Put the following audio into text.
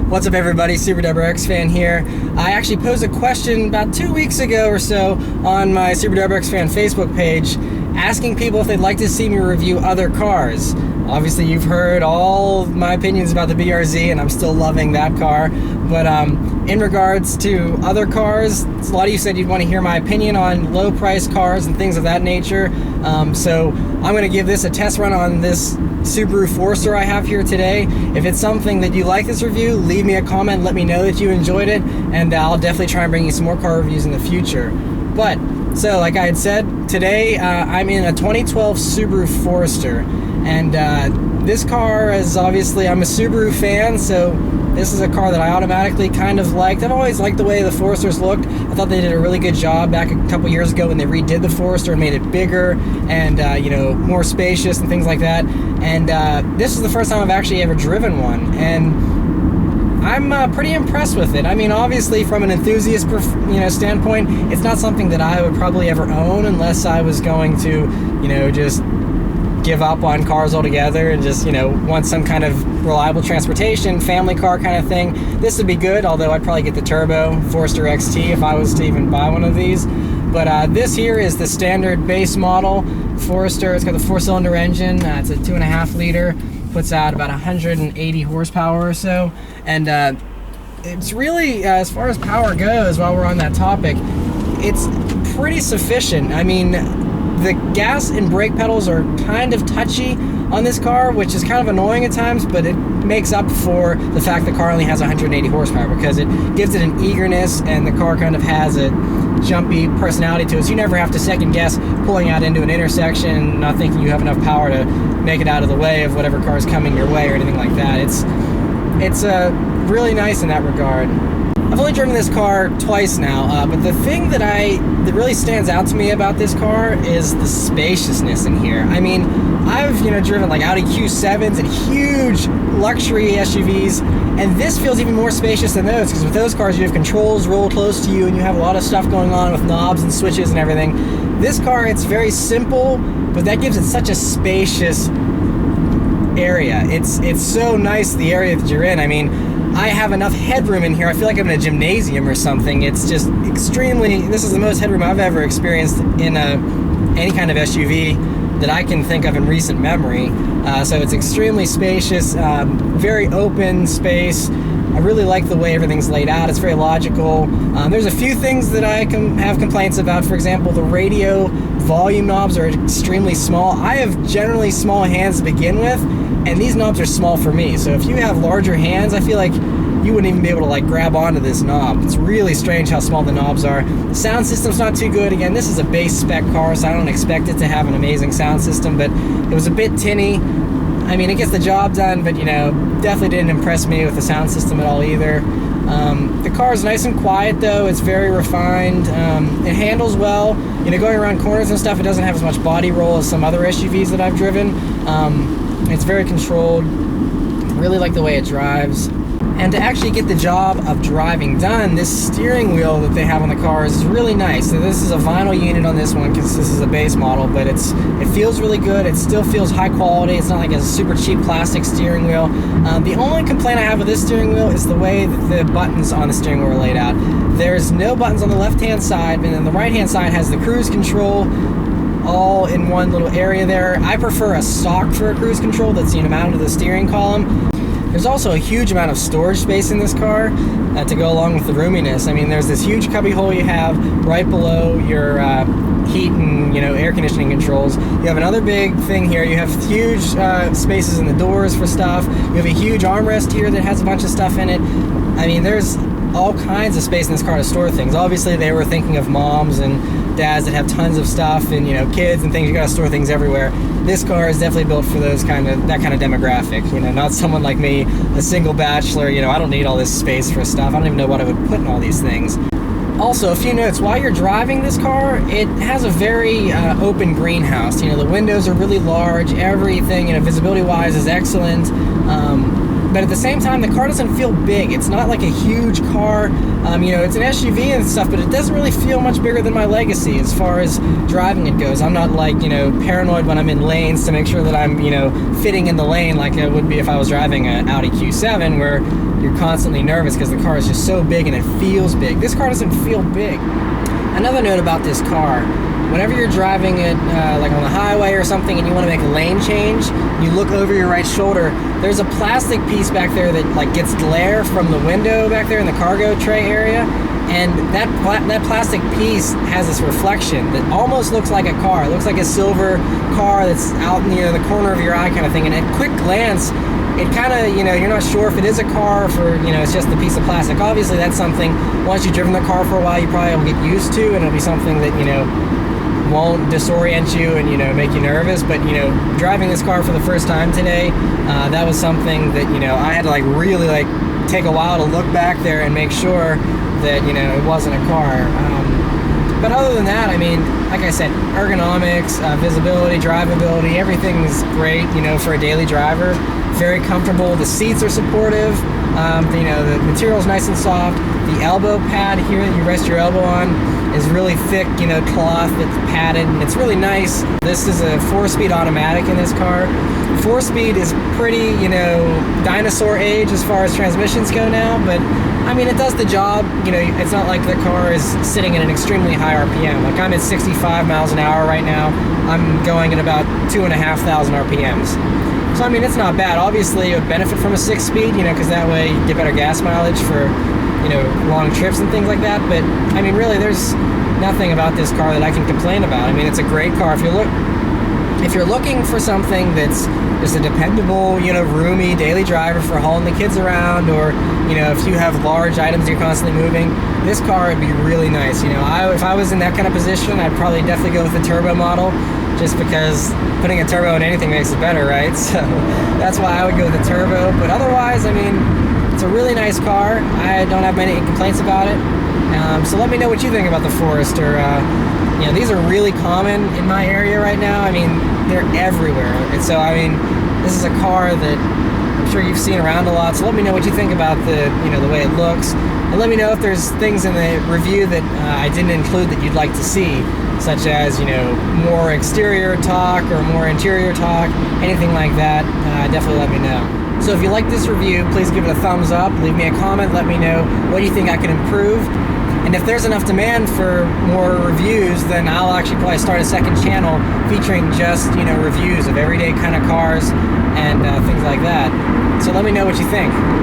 What's up everybody, Subaru fan here. I actually posed a question about 2 weeks ago or so on my Subaru fan Facebook page asking people if they'd like to see me review other cars. Obviously you've heard all my opinions about the BRZ and I'm still loving that car, but in regards to other cars, a lot of you said you'd want to hear my opinion on low price cars and things of that nature. So I'm going to give this a test run on this Subaru Forester I have here today. If it's something that you like this review, leave me a comment, let me know that you enjoyed it, and I'll definitely try and bring you some more car reviews in the future. But, so like I had said, today I'm in a 2012 Subaru Forester, and this car is obviously, I'm a Subaru fan, so this is a car that I automatically kind of liked. I've always liked the way the Foresters looked. I thought they did a really good job back a couple years ago when they redid the Forester and made it bigger and you know, more spacious and things like that. And this is the first time I've actually ever driven one, and I'm pretty impressed with it. I mean, obviously from an enthusiast standpoint, it's not something that I would probably ever own unless I was going to, you know, just give up on cars altogether and just, you know, want some kind of reliable transportation, family car kind of thing. This would be good, although I'd probably get the turbo Forester XT if I was to even buy one of these. But this here is the standard base model Forester. It's got the 4-cylinder engine. It's a 2.5 liter, puts out about 180 horsepower or so, and it's really, as far as power goes, while we're on that topic, it's pretty sufficient. I mean, the gas and brake pedals are kind of touchy on this car, which is kind of annoying at times, but it makes up for the fact the car only has 180 horsepower because it gives it an eagerness, and the car kind of has a jumpy personality to it, so you never have to second guess pulling out into an intersection, not thinking you have enough power to make it out of the way of whatever car is coming your way or anything like that. It's really nice in that regard. I've only driven this car twice now, but the thing that really stands out to me about this car is the spaciousness in here. I mean, I've driven like Audi Q7s and huge luxury SUVs, and this feels even more spacious than those, because with those cars you have controls roll close to you and you have a lot of stuff going on with knobs and switches and everything. This car, it's very simple, but that gives it such a spacious area. It's so nice, the area that you're in. I mean, I have enough headroom in here. I feel like I'm in a gymnasium or something. It's just extremely, this is the most headroom I've ever experienced in any kind of SUV that I can think of in recent memory. So it's extremely spacious, very open space. I really like the way everything's laid out. It's very logical. There's a few things that I have complaints about. For example, the radio volume knobs are extremely small. I have generally small hands to begin with, and these knobs are small for me. So if you have larger hands, I feel like you wouldn't even be able to like grab onto this knob. It's really strange how small the knobs are. The sound system's not too good. Again, this is a base spec car, so I don't expect it to have an amazing sound system, but it was a bit tinny. I mean, it gets the job done, but definitely didn't impress me with the sound system at all either. The car is nice and quiet though. It's very refined. It handles well. Going around corners and stuff, it doesn't have as much body roll as some other SUVs that I've driven. It's very controlled. Really like the way it drives. And to actually get the job of driving done, this steering wheel that they have on the car is really nice. So this is a vinyl unit on this one because this is a base model, but it feels really good. It still feels high quality. It's not like a super cheap plastic steering wheel. The only complaint I have with this steering wheel is the way that the buttons on the steering wheel are laid out. There's no buttons on the left-hand side, and then the right-hand side has the cruise control all in one little area there. I prefer a sock for a cruise control that's mounted to the steering column. There's also a huge amount of storage space in this car to go along with the roominess. I mean, there's this huge cubby hole you have right below your heat and air conditioning controls. You have another big thing here. You have huge spaces in the doors for stuff. You have a huge armrest here that has a bunch of stuff in it. I mean, there's all kinds of space in this car to store things. Obviously, they were thinking of moms and dads that have tons of stuff and kids and things. You gotta store things everywhere. This car is definitely built for that kind of demographic. Not someone like me, a single bachelor. I don't need all this space for stuff. I don't even know what I would put in all these things. Also, a few notes. While you're driving this car, it has a very open greenhouse. The windows are really large. Everything, visibility-wise, is excellent. but at the same time, the car doesn't feel big. It's not like a huge car. It's an SUV and stuff, but it doesn't really feel much bigger than my Legacy as far as driving it goes. I'm not like, paranoid when I'm in lanes to make sure that I'm, fitting in the lane like I would be if I was driving an Audi Q7, where you're constantly nervous because the car is just so big and it feels big. This car doesn't feel big. Another note about this car, whenever you're driving it like on the highway or something and you want to make a lane change, you look over your right shoulder, there's a plastic piece back there that like gets glare from the window back there in the cargo tray area, and that plastic piece has this reflection that almost looks like a car. It looks like a silver car that's out in the corner of your eye kind of thing, and at quick glance it kind of, you're not sure if it is a car or if it's just a piece of plastic. Obviously that's something, once you've driven the car for a while, you probably will get used to, and it'll be something that won't disorient you and make you nervous. But driving this car for the first time today, that was something that I had to really take a while to look back there and make sure that it wasn't a car. But other than that, like I said, ergonomics, visibility, drivability, everything's great for a daily driver. Very comfortable. The seats are supportive. The material's nice and soft. The elbow pad here that you rest your elbow on is really thick, cloth that's padded, and it's really nice. This is a 4-speed automatic in this car. 4-speed is pretty, dinosaur age as far as transmissions go now, but it does the job. It's not like the car is sitting at an extremely high RPM. Like I'm at 65 miles an hour right now. I'm going at about 2,500 RPMs. So it's not bad. Obviously, it would benefit from a 6-speed, because that way you get better gas mileage for, long trips and things like that. But really, there's nothing about this car that I can complain about. It's a great car. If you're looking for something that's just a dependable, roomy daily driver for hauling the kids around, or if you have large items you're constantly moving, this car would be really nice. If I was in that kind of position, I'd probably definitely go with the turbo model, just because putting a turbo in anything makes it better, right? So that's why I would go with the turbo. But otherwise, it's a really nice car. I don't have many complaints about it. So let me know what you think about the Forester. These are really common in my area right now. They're everywhere. And so, this is a car that I'm sure you've seen around a lot. So let me know what you think about the way it looks. And let me know if there's things in the review that I didn't include that you'd like to see, such as, more exterior talk or more interior talk, anything like that. Definitely let me know. So if you like this review, please give it a thumbs up, leave me a comment, let me know what you think I can improve. And if there's enough demand for more reviews, then I'll actually probably start a second channel featuring just, reviews of everyday kind of cars and things like that. So let me know what you think.